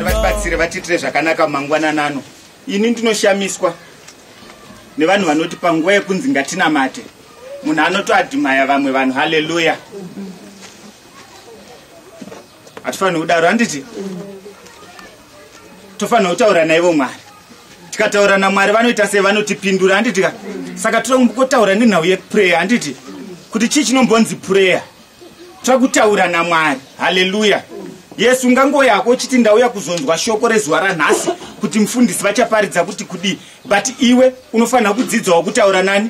Vachibatsire vatitire zvakanaka mangwanana ano. Ini ndinoshamiswa nevanhu vanoti panguva yekunzi ngatinamate munhu anotoadhimaya vamwe vanhu. Haleluya. Hatifaniri kudaro handiti? Tofanira kutaura naivo Mwari. Tikataura naMwari vanoita sei? Vanotipindura handiti? Saka totaura nenhau yeprayer handiti? Kuti chii chinombonzi prayer? Takutaura naMwari. Haleluya. Yesu ungangoyako uchiti ndauya kuzonzwa shoko rezuva ranhasi kuti mufundisi vachaparidza kuti kudi, but iwe unofanira kudzidzawo kutaura nani?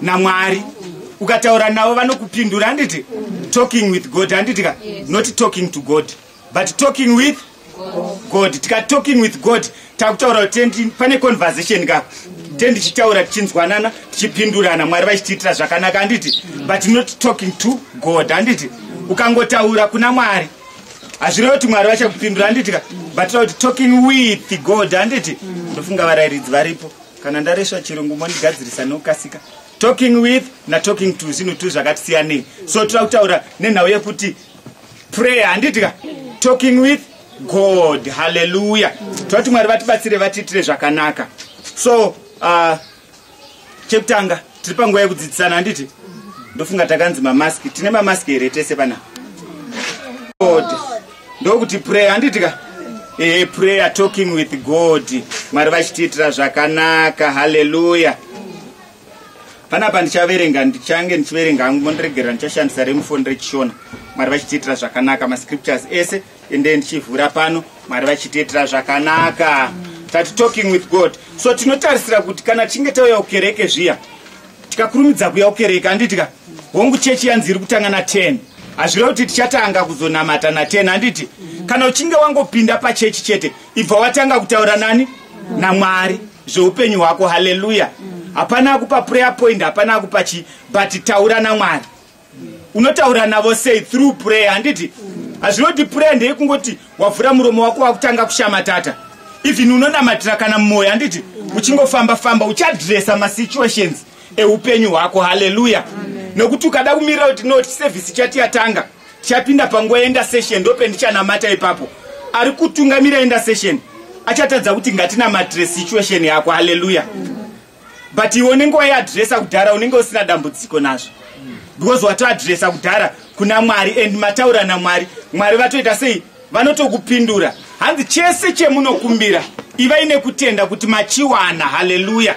naMwari. Ukataura navo vanokupindura handiti? Talking with God handiti? Not talking to God, but talking with God. Tika talking with God takutaura kuti pane conversation ka tichitaura tichinzwanana tichipindurana Mwari vachitiitira zvakanaka handiti? But not talking to God handiti? Ukangotaura kuna Mwari hazvirevo kuti Mwari vachakupindura handiti? But talking with God handiti? Ndofunga varayiridzi varipo kana ndareswa chirungu monigadzirisa nokasika. Talking with na talking to zvinhu tu zvakatisiyanei. So takutaura nenhau yekuti prayer handiti? Talking with God. Hallelujah. Toti Mwari vatibatsire vatitire zvakanaka. So chekutanga tiri panguva yekudzidzisana handiti? Ndofunga takanzi mamaski. Tine mamaski here tese pana God. Ndokuti prayer handiti? Prayer, talking with God. Mwari vachitiitira zvakanaka. Hallelujah. Panapa ndichaverenga, ndichange ndichiverenga hangu mondiregerera ndichashandisa remufoni rechishona. Mwari vachitiitira zvakanaka mascriptures ese ende ndichivhura pano. Mwari vachitiitira zvakanaka. Tati talking with God. So tinotarisira kuti kana tichinge tauya kukereke zviya tikakurumidza kuya kukereke handiti? Hongu chechi yanzi iri kutanga na10. Hazvirevo kuti tichatanga kuzonamata na10 handiti? Kana uchinge wangopinda pachechi chete ibva watanga kutaura nani? naMwari zveupenyu hwako. Haleluya. Hapana kupa prayer point, hapana kupa chi, but taura naMwari. Unotaura navo sei? Through prayer handiti? Hazvinoti prayer ndeyekungoti wavhura muromo wako wakutanga kushamatata. Even unonamatira kana mumwoyo handiti? Uchingofamba famba uchadressa masituations eupenyu hwako. Haleluya. Nokuti ukada kumirira kuti no service chati yatanga chapinda panguva yenda session ndope ndichanamata ipapo, ari kutungamira enda session achatadza kuti ngatinamatire situation yako. Haleluya. But iwe unenge waiadressa kudhara unenge usina dambudziko nazvo, because watoadressa kudhara kuna Mwari and mataura naMwari. Mwari vatoita sei? Vanotokupindura. Hanzi chese chemunokumbira ivai nekutenda kuti machiwana. Haleluya.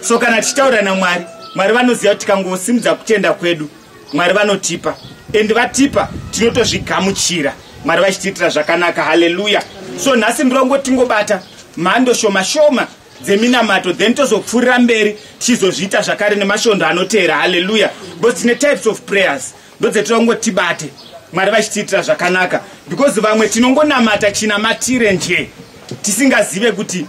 So kana tichitaura naMwari, Mwari vanoziva kuti tikangosimudza kutenda kwedu Mwari vanotipa, and vatipa tinotozvigamuchira. Mwari vachitiitira zvakanaka. Haleluya. So nhasi ndirongotingobata mhando shoma shoma dzeminamato, then tozopfuurira mberi tichizozviita zvakare nemasvondo anoteera. Haleluya. Because tine types of prayers ndodzetirongotibate Mwari vachitiitira zvakanaka, because vamwe tinongonamata chinamatire nje tisingazive kuti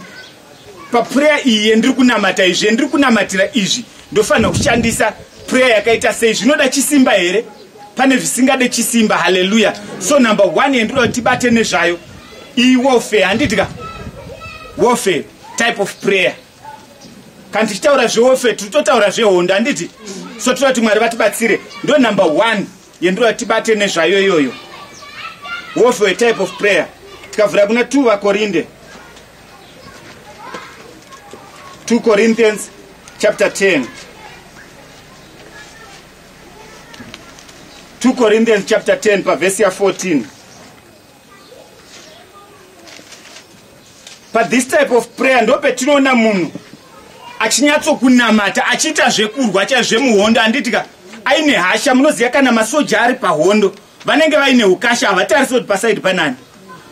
paprayer iyi yendiri kunamata izvi, yendiri kunamatira izvi ndofanira kushandisa prayer yakaita sei? Zvinoda chisimba here? Pane zvisingade chisimba. Haleluya. So number 1 yendinoda tibate nezvayo iyi warfare handiti? Warfare, type of prayer. Kana tichitaura zvewarfare titotaura zvehondo handiti? So toda kuti Mwari vatibatsire. Ndo number 1 yendinoda tibate nezvayo iyoyo, warfare, type of prayer. Tikavhura kuna 2 Corinthians chapter 10. 2 Corinthians chapter 10 pa verse ya 14. But this type of prayer ndope tinoona munhu achinyatsokunamata achiita zvekurwa chazvemuhondo handiti? Aine hasha. Munoziva kana masoja ari pahondo vanenge vaine ukasha, havatarisi kuti pasaidi panani,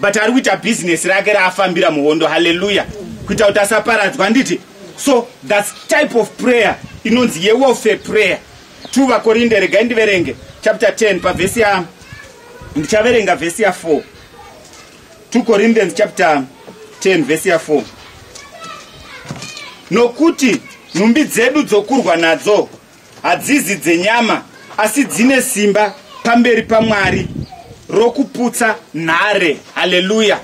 but ari kuita business rake raafambira muhondo. Haleluya. Kuita kuti asaparadzwa handiti? So that's type of prayer inonzi yewarfare prayer. 2 Corinthians, regai ndiverenge chapter 10 pa verse ya, ndichaverenga verse ya 4. 2 Corinthians chapter 10 verse ya 4. Nokuti nhumbi dzedu dzokurwa nadzo hadzizi dzenyama, asi dzine simba pamberi paMwari rokuputsa nhare. Haleluya.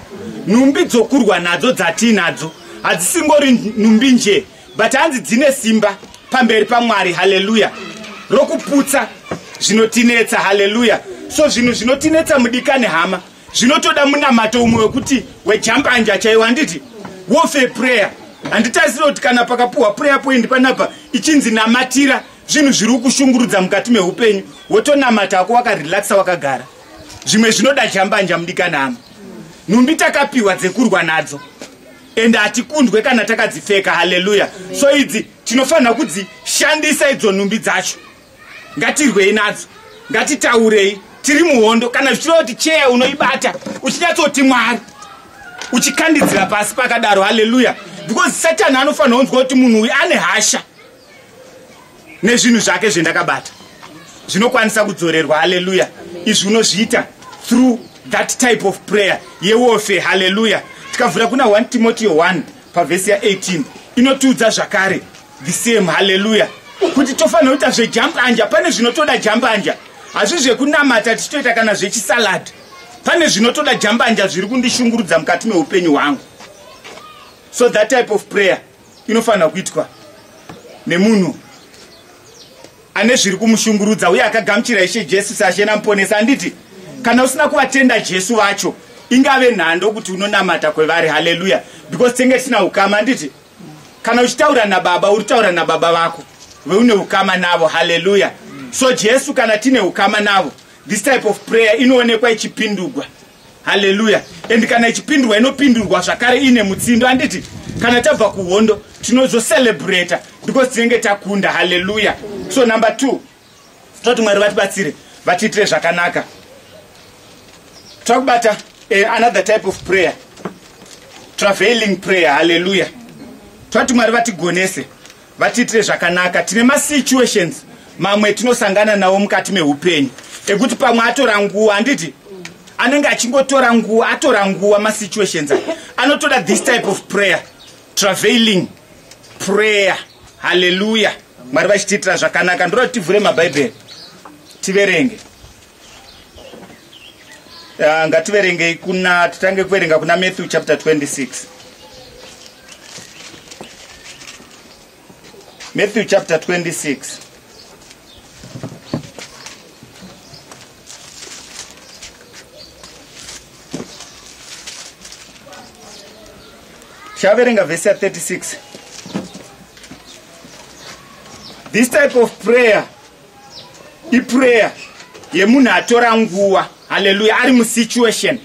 Nhumbi dzokurwa nadzo dzatinadzo hadzisingori nhumbi nje, but hanzi dzine simba pamberi paMwari. Haleluya. Rokuputsa zvinotinetsa. Haleluya. So zvinhu zvinotinetsa mudikani hama zvinotoda munamato umwe wekuti wejambanja chaiwo handiti warfare prayer. Handitarisira kuti kana pakapuhwa prayer point panapa ichinzi namatira zvinhu zviri kushungurudza mukati meupenyu wotonamata ako wakarelaxa wakagara. Zvimwe zvinoda jambanja mudikani hama. Nhumbi takapiwa dzekurwa nadzo ende hatikundwe kana takadzipfeka. Haleluya. So idzi tinofanira kudzishandisa idzo nhumbi dzacho. Ngatirwei nadzo, ngatitaurei tiri muhondo. Kana zvichireva kuti cheya unoibata uchinyatsoti Mwari uchikandidzira pasi pakadaro. Haleluya. Because Satan anofanira kunzwa kuti munhu uyu ane hasha nezvinhu zvake zvendakabata zvinokwanisa kudzorerwa. Haleluya. Izvi unozviita through that type of prayer yewarfare. Haleluya. Tikavhura kuna 1 Timothy 1 pavhesi ya18 inotiudza zvakare the same. Haleluya. Kuti tofanira kuita zvejambanja. Pane zvinotoda jambanja, hazvi zvekunamata tichitoita kana zvechisalad. Pane zvinotoda jambanja zviri kundishungurudza mukati meupenyu hwangu. So that type of prayer inofanira kuitwa nemunhu ane zviri kumushungurudza uye akagamuchira Ishe Jesu saShe naMuponesi. Handiti kana usina kuvatenda Jesu vacho ingave nhando kuti unonamata kwevari. Haleluya. Because tenge tina ukama. Handiti kana uchitaura nababa uri taura nababa vako veune ukama navo. Haleluya. So Jesu kana tine ukama navo, this type of prayer inoonekwa ichipindurwa. Haleluya. And kana ichipindurwa inopindurwa zvakare ine mutsindo. Handiti kana tabva kuhondo tinozocelebrata because tinenge takunda. Haleluya. So number 2, toti Mwari vatibatsire vatiitire zvakanaka. Takubata another type of prayer, travailing prayer. Haleluya. Toti Mwari vatigonese vatiitire zvakanaka. Tine masituations mamwe tinosangana nawo mukati meupenyu ekuti pamwe atora nguva. Handiti anenge achingotora nguva, atora nguva masituations anotoda this type of prayer, travailing prayer. Haleluya. Mwari vachitiitira zvakanaka. Ndoda kuti tivhure mabhaibheri tiverenge. Ngativerenge titange kuverenga kuna Matthew chapter 26. Matthew chapter 26. Shaverenga verse 36. This type of prayer prayer yemunhu atora nguva. Haleluya. Ari musituation.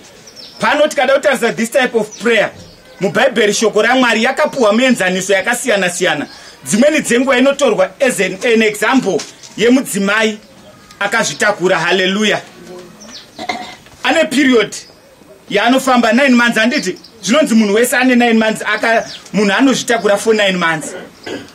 Pano tikada kutarisa this type of prayer mubhaibheri shoko raMwari yakapuhwa muenzaniso yakasiyana siyana. Dzimweni dzenguva inotorwa as an example yemudzimai akazvitakura. Haleluya. Ane period yaanofamba 9 months. Handiti zvinonzi munhu wese ane 9 months munhu anozvitakura for 9 months.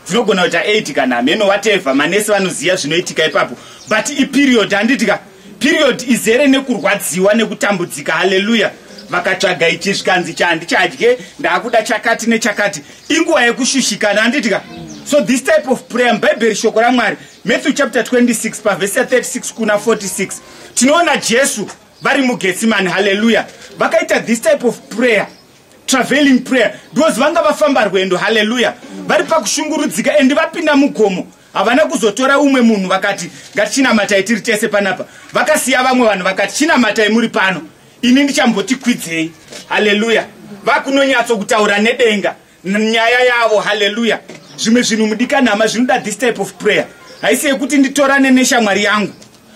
Dzinogona kuita 8 kana meno whatever. Manesi vanoziva zvinoitika ipapo. But period. Handitika period izere nekurwadziwa nekutambudzika. Haleluya. Vakatsvaga ichi zvikanzi chandichadye ndakuda chakati nechakati. Inguva yekushushikana. Handitika. So this type of prayer mubhaibheri shoko raMwari Matthew chapter 26 pavhesi 36 kuna 46 tinoona Jesu vari muGetsemani. Haleluya. Vakaita this type of prayer, travailing prayer, because vanga vafamba rwendo. Haleluya. Vari pakushungurudzika endi vapinda mugomo. Havana kuzotora umwe munhu vakati ngatichinamatai tiri tese panapa. Vakasiya vamwe vanhu vakati chinamatai muri pano, ini ndichambotikwidzei. Haleluya. Vakunonyatso kutaura nedenga nyaya yavo. Haleluya. Zvimwe zvinhu mudikanhama zvinoda this type of prayer. Haisi yekuti nditorane neshamwari yangu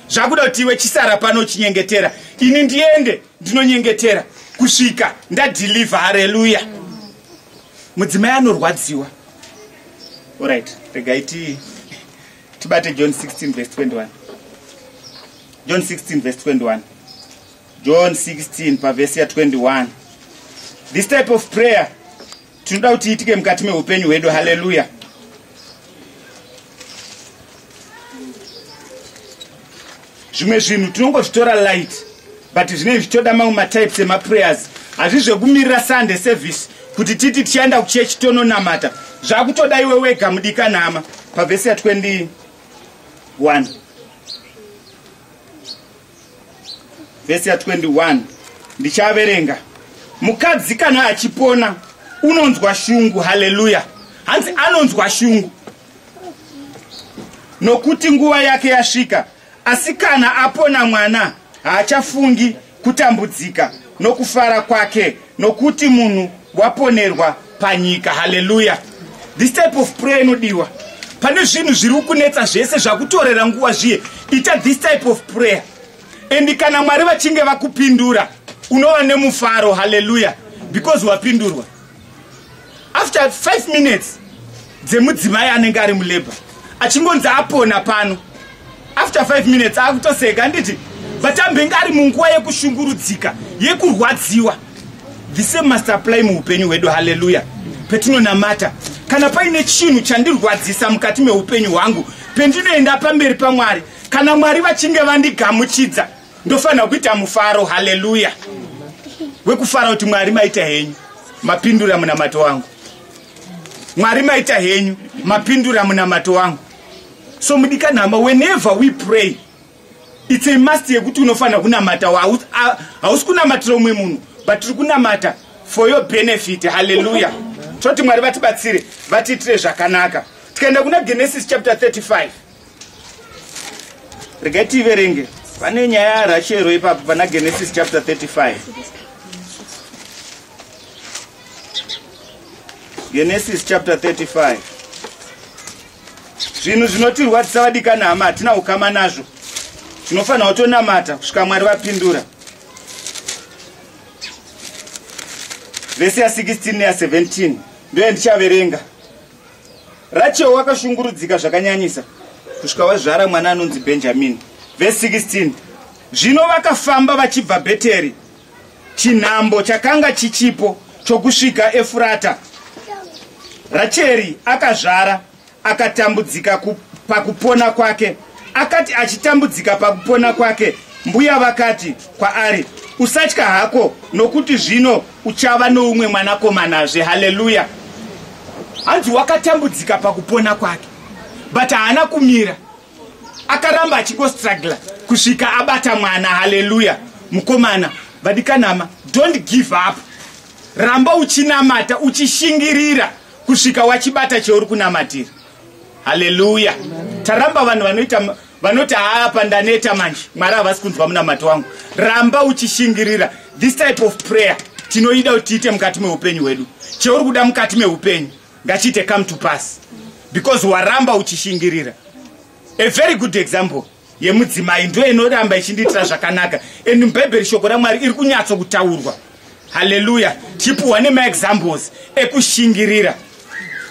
zvakuda kuti iwe chisara pano chinyengetera, ini ndiende ndinonyengetera kusvika ndadeliver. Haleluya. Mudzimai anorwadziwa. Alright, regaiti tibate John 16 verse 21. John 16 verse 21. John 16 pavhesi ya 21. This type of prayer tinoda kuti itike mukati meupenyu hwedu. Haleluya. Zvimwe zvinhu tinongozvitora light, but zvinenge zvichitoda mamwe matypes emaprayers. Hazvi zvekumirira Sunday service kuti titi tichaenda kuchechi tononamata. Zvakutoda iwe wega mudikanhama. Pavhesi ya 21. Vhesi ya 21 ndichaverenga. Mukadzi kana achipona unonzwa shungu. Haleluya. hanzi anonzwa shungu nokuti nguva yake yasvika. Asi kana apona mwana haachafungi kutambudzika nokufara kwake, nokuti munhu waponerwa panyika. Hallelujah. This type of prayer inodiwa. Pane zvinhu zviri kunetsa zvese zvakutorera nguva zviye, ita this type of prayer. And kana Mwari vachinge vakupindura unova nemufaro. Hallelujah. Because wapindurwa. After 5 minutes dzemudzimai anenge ari muleba achingonzi apona pano, after 5 minutes akutoseka handiti vatambenga ari munguva yekushungurudzika, yekurwadziwa. The same must apply muupenyu hwedu. Hallelujah. Petinonamata, kana paine chinhu chandirwadzisa mukati meupenyu hwangu, pendinoenda pamberi paMwari, kana Mwari vachinge vandigamuchidza, ndofanira kuita mufaro. Hallelujah. Wekufara kuti Mwari maita henyu mapindura munamato wangu, Mwari maita henyu mapindura munamato wangu. So mudikanhama, whenever we pray, it's a must yekuti unofanira kunamata. Hausi kunamatira umwe munhu, but tiri kunamata for your benefit. Hallelujah. Toti Mwari vatibatsire, vatiitire zvakanaka. Tikaenda kuna Genesis chapter 35, regai tiverenge. Pane nyaya yaRachero ipapo pana Genesis chapter 35. Genesis chapter 35. Zvinhu zvinotirwadzisa vadikanhama, hatina ukama nazvo. Tinofanira kutonamata kusvika Mwari vapindura. Vesi ya 16 neya 17 ndoye ndichaverenga. Rachel wakashungurudzika zvakanyanyisa kusvika wazvara mwana anonzi Benjamini. Vesi 16. Zvino vakafamba vachibva Bheteri, chinhambo chakanga chichipo chokusvika Efurata. Racheri akazvara akatambudzika pakupona kwake. Akati achitambudzika pakupona kwake, mbuya vakati kwaari, usatya hako, nokuti zvino uchava noumwe mwanakomanazve. Hallelujah. Hanzi wakatambudzika pakupona kwake, but haana kumira, akaramba achikostrugla kusvika abata mwana. Hallelujah. Mukomana, vadikanhama, don't give up. Ramba uchinamata, uchishingirira kusvika wachibata cheuri kunamatira. Hallelujah. Taramba vanhu vanoti apa ndaneta manje, Mwari havasi kunzwa munamato wangu. Ramba uchishingirira. This type of prayer tinoida kuti tiite mukati meupenyu hwedu. Cheuri kuda mukati meupenyu ngachiite come to pass, because waramba uchishingirira. A very good example yemudzimai ndo inoramba ichindiitira zvakanaka, and mubhayibheri shoko raMwari iri kunyatso kutaurwa. Hallelujah. Tipuwa nemaexamples ekushingirira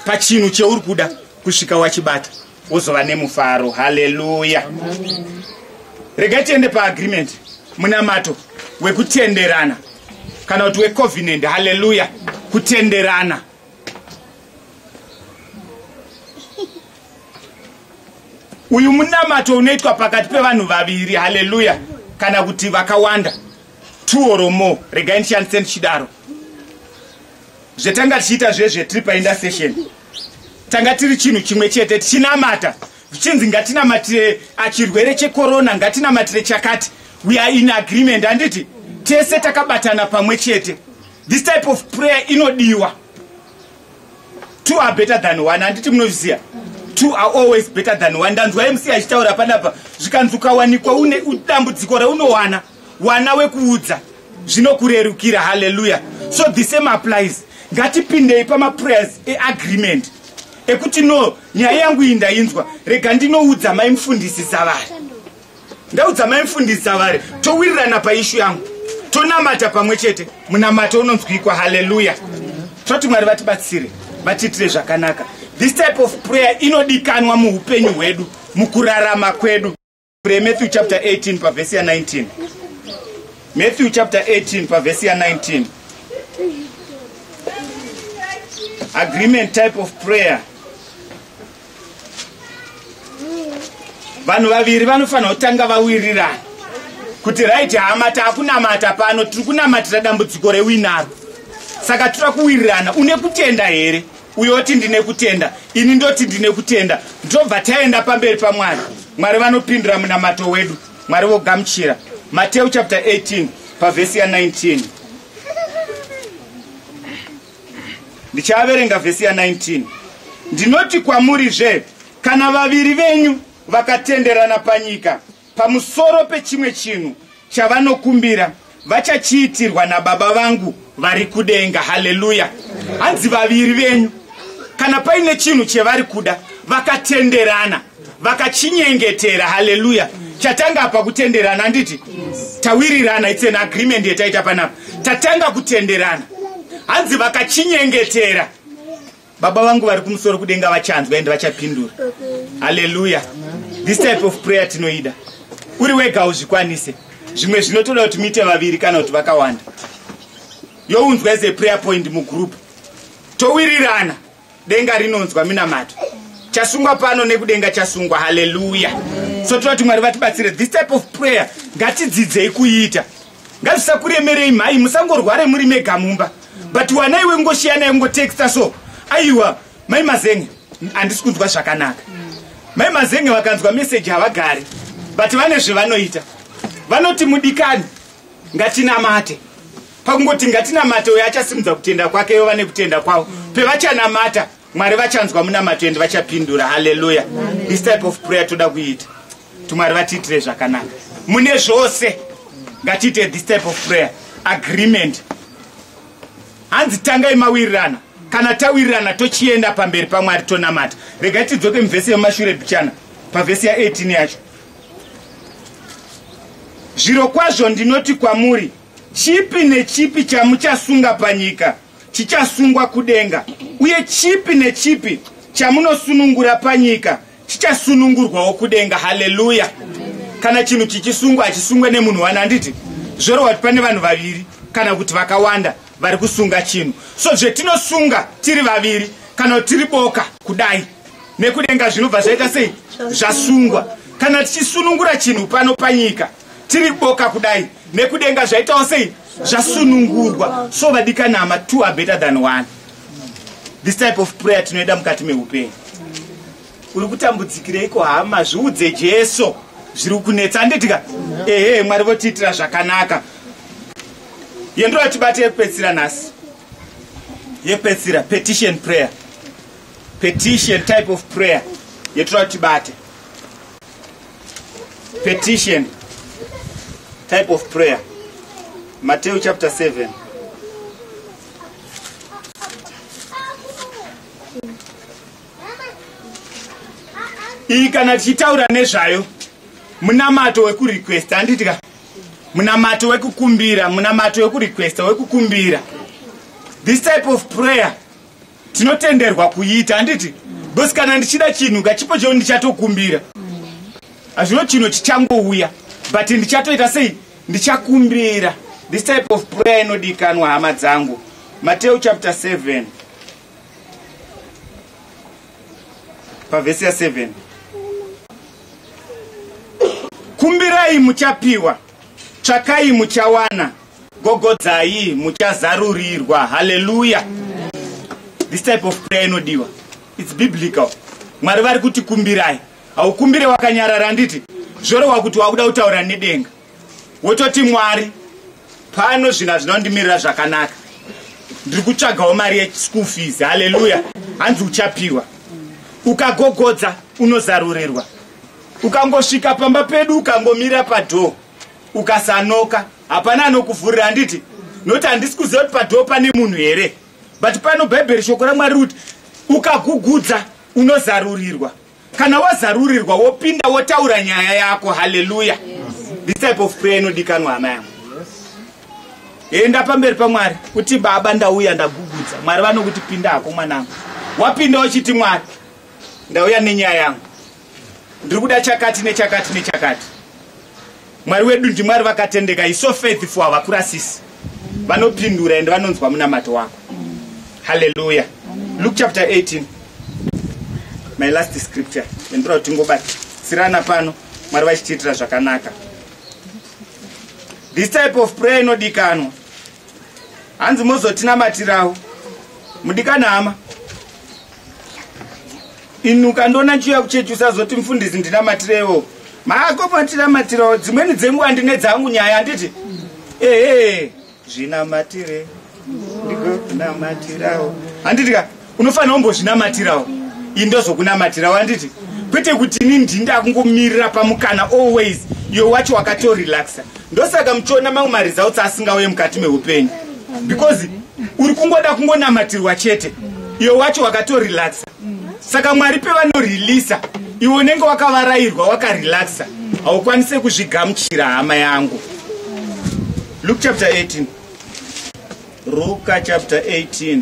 pachinhu cheuri kuda kusvika wachibata wozova nemufaro. Hallelujah. Regai tiende paagreement, munamato wekutenderana kana kuti wecovenant. Hallelujah. Kutenderana. Uyu munamato unoitwa pakati pevanhu vaviri. Hallelujah. Kana kuti vakawanda, 2 or more. Regai ndishandise ndichidaro. Zvetanga tichiita zvezve tiri paintercession, tanga tiri chinhu chimwe chete, tichinamata vichinzi ngatinamatire chirwere checorona, ngatinamatire chakati. We are in agreement. Handiti tese takabatana pamwe chete. This type of prayer inodiwa. 2 are better than 1. Handiti munozviziva? 2 are always better than 1. Ndanzwa MC achitaura panapa, zvikanzi ukawanikwa une dambudziko raunowana, wana wekuudza, zvinokurerukira. Hallelujah. So the same applies. Ngatipindei pamaprayers eagreement ekuti no, nyaya yangu iyi ndainzwa, rega ndinoudza maimufundisisa vari, ndaudza maimufundisisa vari, towirirana paishu yangu, tonamata pamwe chete. Munamato unonzwikwa. Hallelujah. Toti Mwari vatibatsire, vatiitire zvakanaka. This type of prayer inodikanwa muupenyu hwedu, mukurarama kwedu. Matthew chapter 18 pavesi ya 19. Matthew chapter 18 pavesi ya 19. Agreement type of prayer. Vanhu vaviri vanofanira kutanga vawirirana kuti right, hama takunamata pano, tiri kunamatira dambudziko rewinaro, saka tira kuwirirana. Une kutenda here? Uyo oti ndine kutenda, ini ndoti ndine kutenda. Ndobva taenda pamberi paMwari, Mwari vanopindura munamato wedu, Mwari vogamuchira. Matthew chapter 18 pavesi ya 19. Ndichaverenga vesi ya 19. ndinoti kwamurizve, kana vaviri venyu vakatenderana panyika pamusoro pechimwe chinhu chavanokumbira, vachachiitirwa naBaba vangu vari kudenga. Haleluya. Hanzi vaviri venyu kana paine chinhu chevari kuda, vakatenderana, vakachinyengetera. Haleluya. Chatanga apa kutenderana, handiti? Tawirirana, it's an agreement yetaita panapa. Tatanga kutenderana. Hanzi vakachinyengetera, Baba vangu vari kumusoro kudenga vachanzwa ende vachapindura. Haleluya. This type of prayer tinoida. Uri wega uzvikwanise. Zvimwe zvinotoda kuti muite vaviri kana kuti vakawanda. Younzwa as a prayer point mugroup. Towirirana, denga rinonzwa minamato. Chasungwa pano nekudenga chasungwa. Haleluya. So toda kuti Mwari vatibatsire. This type of prayer ngatidzidzei kuita. Ngatisakuremerei mhai, musangorware muri mega mumba. But wanai wengoshiyana yengotexta so. Aiwa, mai Mazenge handisi kunzwa zvakanaka. Mai Mazenge vakanzwa message havagari. But vane zvavanoita. Vanoti mudikani ngatinamate. Pakungoti ngatinamate uyo achasimudza kutenda kwake, ivo vane kutenda kwavo. Pevachanamata, Mwari vachanzwa munamato ende vachapindura. Haleluya. This type of prayer toda kuita. Mwari vatiitire zvakanaka. Mune zvose ngatiite this type of prayer. Agreement. Hanzi tangai mawirirana. Kana tawirirana tochienda pamberi paMwari tonamata. Regai tidzoke muvhesi yemashure bichana pavhesi ya18 yacho. Zviro kwazvo ndinoti kwamuri, chipi nechipi chamuchasunga panyika chichasungwa kudenga, uye chipi nechipi chamunosunungura panyika chichasunungurwawo kudenga. Haleluya. Kana chinhu chichisungwa achisungwa nemunhu wani, handiti? Zvorova kuti pane vanhu vaviri kana kuti vakawanda vari kusunga chinhu. So zvetinosunga tiri vaviri kana tiri boka kudai nekudenga zvinobva zvaita sei? Zvasungwa. Kana tichisunungura chinhu pano panyika tiri boka kudai nekudenga zvaitawo sei? Zvasunungurwa. So vadikanama, two are better than one. This type of prayer tinoida mukati meupenyu. Uri kutambudzikireiko hama? Zviudze Jesu zviri kunetsa, handitika? Ehe, Mwari votiitira zvakanaka. Yendora tibate yekupedzisira nhasi. Yekupedzisira, petition prayer. Petition type of prayer yetoda tibate. Petition type of prayer. Matthew chapter 7. Iyi kana tichitaura nezvayo, munamato wekurequest, handitika? Munamato wekukumbira, munamato wekurequesta, wekukumbira. This type of prayer tinotenderwa kuita, handiti? Bosi kana ndichida chinhu ngachipo cheo ndichatokumbira. Hazvino chinhu chichangouya, but ndichatoita sei? Ndichakumbira. This type of prayer inodikanwa hama dzangu. Matthew chapter 7. Pavhesi ya 7. Kumbirai muchapiwa, tsvakai muchawana, gogodzai muchazarurirwa. Haleluya. This type of prayer inodiwa. It's biblical. Mwari vari kuti kumbirai. Haukumbire wakanyarara, handiti? Zvorova kuti wakuda kutaura nedenga. Wototi Mwari, pano zvina zvinondimirira zvakanaka. Ndiri kutsvagawo mari yeschool fees. Haleluya. Hanzi uchapiwa. Ukagogodza unozarurirwa. Ukangosvika pamba pedu ukangomira padhoo ukasanoka, hapana anokuvhurira, handiti? Noti handisi kuziva kuti padhoo pane munhu here. But pano Bhaibheri shoko raMwari kuti ukagugudza unozarurirwa. Kana wazarurirwa wopinda wotaura nyaya yako. Haleluya. This type of prayer inodikanwa hama yangu. Enda pamberi paMwari kuti Baba ndauya ndagugudza. Mwari vanokuti pinda hako mwanangu. Wapinda uchiti Mwari ndauya nenyaya yangu, ndiri kuda chakati nechakati nechakati. Mwari wedu ndiMwari vakatendeka. He's so faithful. Havakurasisi, vanopindura ende vanonzwa munamato wako. Haleluya. Luke chapter 18. My last scripture. Endora tingobatsirana pano, Mwari vachitiitira zvakanaka. This type of prayer inodikanwa. Hanzi mozotinamatirawo. Mudikana hama. Inuka ndona chiya kuchechi usazoti mufundisi ndinamatirewo. Mako matinamatirawo. Dzimweni dzenguva ndine dzangu nyaya, handiti? Zvinamatire. Ndiko kunamatirawo. Handitika? Unofanira kumbozvinamatirawo. indozokunamatira wanditi kwete kuti ini ndinda kungomirira pamukana always iwe wacho wakatorelaxa. Ndosaka muchiona mamwe maresults asingauye mukati meupenyu because uri kungoda kungonamatirwa chete, iwe wacho wakatorelaxa. Saka Mwari pavanoreleasa iwe unenge wakavarairwa wakarelaxa, haukwanise kuzvigamuchira hama yangu. Luke chapter 18. Luke chapter 18.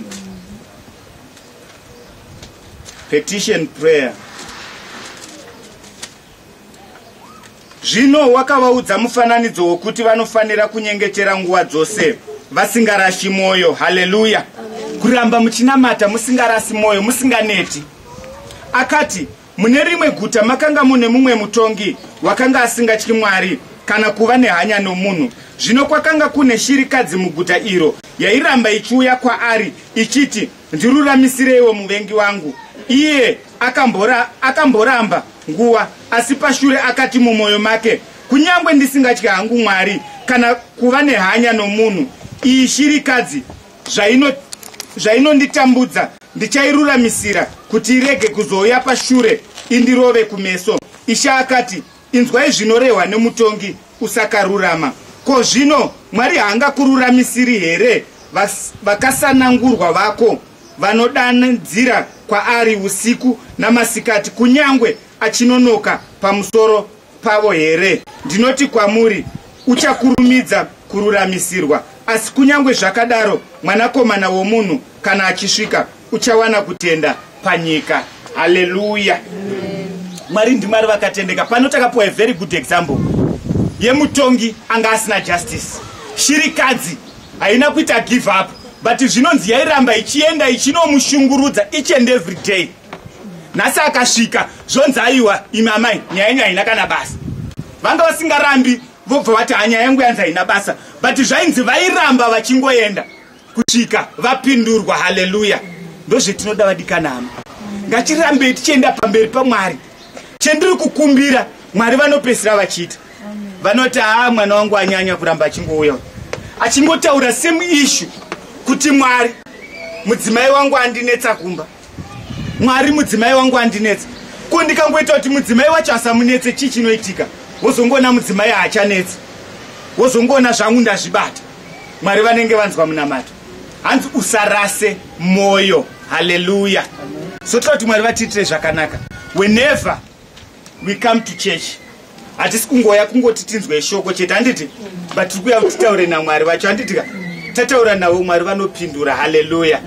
Petition prayer. Zvino wakavaudza mufananidzo wokuti vanofanira kunyengetera nguva dzose vasingarashi mwoyo. Haleluya. Kuramba muchinamata musingarasi mwoyo, musinganeti. Akati, mune rimwe guta makanga mune mumwe mutongi wakanga asingatyi Mwari kana kuva nehanya nomunhu. Zvino kwakanga kune shirikadzi muguta iro yairamba ichiuya kwaari ichiti, ndiruramisireiwo muvengi wangu. Iye akamboramba nguva, asi pashure akati mumwoyo make, kunyangwe ndisingatyi hangu Mwari kana kuva nehanya nomunhu, iyi shirikadzi zvainonditambudza ndichairuramisira kuti irege kuzouya pashure indirove kumeso. Ishe akati, inzwai zvinorehwa nemutongi usakarurama. Ko zvino Mwari haangakururamisiri here vakasanangurwa vako vanodanidzira kwaari usiku namasikati, kunyangwe achinonoka pamusoro pavo here? Ndinoti kwamuri, uchakurumidza kururamisirwa. Asi kunyangwe zvakadaro, Mwanakomana womunhu kana achisvika, uchawana kutenda panyika. Haleluya. Mwari ndimari vakatendeka. Pano takapiwa a very good example yemutongi anga asina justice. Shirikadzi haina kuita give up, but zvinonzi yairamba ichienda ichinomushungurudza each and every day. Nhasi akasvika zvonzi aiwa imi amai nyaya yenyu haina kana basa. Vanga vasingarambi vobva vati hanya yangu yanzi haina basa, but zvainzi vairamba vachingoenda kusvika vapindurwa. Haleluya. Ndozvetinoda vadikana hama, ngatirambe tichienda pamberi paMwari. Chendiri kukumbira Mwari vanopesira vachiita, vanoti mwana wangu anyanya kuramba achingouya achingotaura same issue kuti Mwari mudzimai wangu andinetsa kumba, Mwari mudzimai wangu andinetsa. Ko ndikangoita kuti mudzimai wacho asamunetse, chii chinoitika? Wozongoona mudzimai haachanetsi, wozongoona zvangu ndazvibata. Mwari vanenge vanzwa munamato, hanzi usarase moyo. Haleluya. So toda kuti Mwari vatiitire zvakanaka. Whenever we come to church, hatisi kungoya kungoti tinzwe shoko chete, handiti, but tiri kuya kuti taure naMwari vacho, handitika, tataura navo Mwari vanopindura. Haleluya.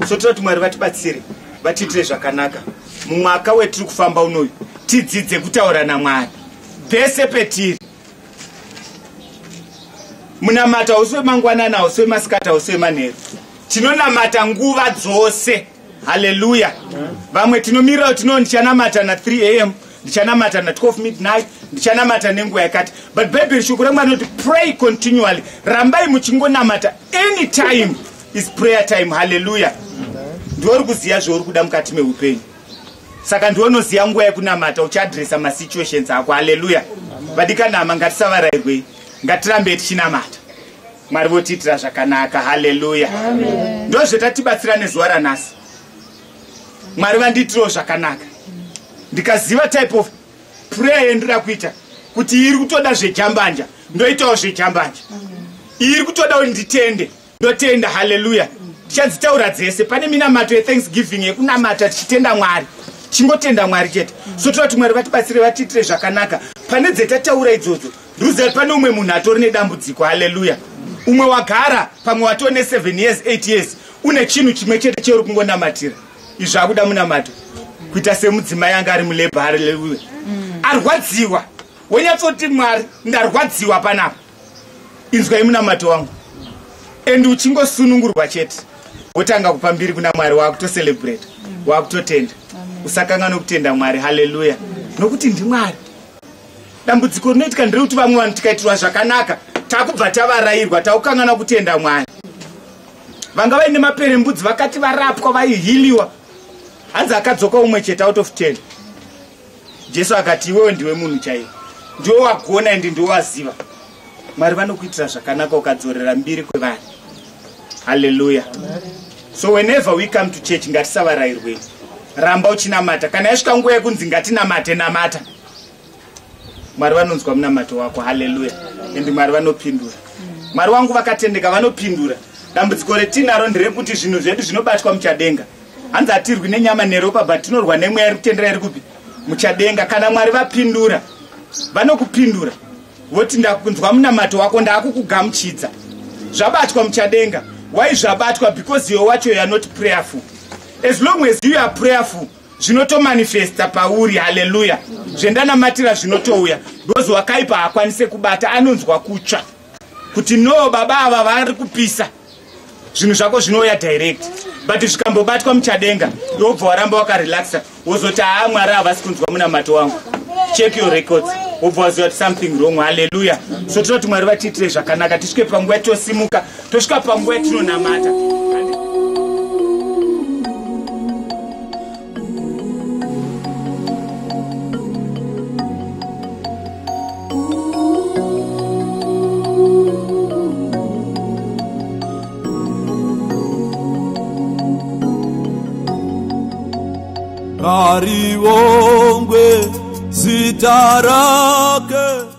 So toda kuti Mwari vatibatsire, vatiitire zvakanaka. Mumwaka wetiri kufamba unoyu tidzidze kutaura naMwari pese petiri. Munamata hausiwe mangwanana, hausiwe masikati, hausiwe manheru. Tinonamata nguva dzose. Haleluya. Vamwe tinomirira kuti ndichanamata na 3 am, ndichanamata na 12 midnight, ndichanamata nenguva yakati. But Bible shoko raMwari rinoti pray continually. Rambai muchingonamata, any time is prayer time. Haleluya. Ndiuri kuziya zvauri kuda mukati meupenyu. Saka ndionoziya nguva yekunamata uchadresa masituations ako. Haleluya. Vadikanama ngatisavarairwei, ngatirambe tichinamata. Mwari votiitira zvakanaka. Haleluya. Ndozvetatibatsira nezuva ranhasi. Mwari vandiitirawo zvakanaka. Ndikaziva type of prayer yendira kuita, kuti iri kutoda zvejambanja, ndoitawo zvejambanja. Iri kutoda kuti nditende, ndotenda. Haleluya. Tichadzitaura dzese. Pane minamato yeThanksgiving yekunamata tichitenda Mwari, chingotenda Mwari chete. So toda kuti Mwari vatibatsire, vatiitire zvakanaka. Pane dzetataura idzodzo, ndiriziva pane umwe munhu atori nedambudziko. Haleluya. Umwe wagara pamwe watoo ne7 years 8 years, une chinhu chimwe chete cheuri kungonamatira. Izvi akuda munamato kuita semudzimai anga ari mulebha. Haleluya. Arwadziwa, wonyatsoti Mwari ndarwadziwa panapa, inzwai munamato wangu. And uchingosunungurwa chete, wotanga kupa mbiri kuna Mwari, wakutocelebrate, wakutotenda. Usakanganwa kutenda Mwari. Haleluya. Nokuti ndiMwari. Dambudziko rinoitika nderekuti vamwe vanhu tikaitirwa zvakanaka takubva tavarairwa, taukanganwa kutenda Mwari. Vanga vaine maperembudzi vakati varapwa vaihiliwa, hanzi akadzoka umwe chete out of 10. Jesu akati iwewe ndiwe munhu chaiye, ndiwe wagona ende ndiwe waziva. Mwari vanokuitira zvakanaka ukadzorera mbiri kwevanhu. Haleluya. So whenever we come to church, ngatisavarairwei. ramba uchinamata. Kana yasvika nguva yekunzi ngatinamate, namata. Mwari vanonzwa munamato wako. Haleluya. Ende Mwari vanopindura. Mwari wangu vakatendeka vanopindura. Dambudziko retinaro nderekuti zvinhu zvedu zvinobatwa muchadenga. Hanzi hatirwi nenyama neropa, but tinorwa nemweya iri kutendera iri kupi muchadenga. Kana Mwari vapindura, vanokupindura voti ndakunzwa munamato wako, ndakukugamuchidza. Zvabatwa muchadenga. Why zvabatwa? Because you wacho you are not prayerful. As long as you are prayerful, zvinoto manifesta pauri. Haleluya. Zvendanamatira zvinotouya. Because wakaipa hakwanise kubata, anonzwa kutsva kuti no baba ava vari kupisa. Zvinhu zvako zvinouya direct. But zvikambobatwa muchadenga, yobva waramba wakarelaxa, wozoti Mwari havasi kunzwa munamato wangu. Check your records. Wobva waziva kuti something wrong. Haleluya. So tinoti Mwari vatiitire zvakanaka, tisvike panguva tosimuka, tosvika panguva tinonamata. Ngariongwe zita rake.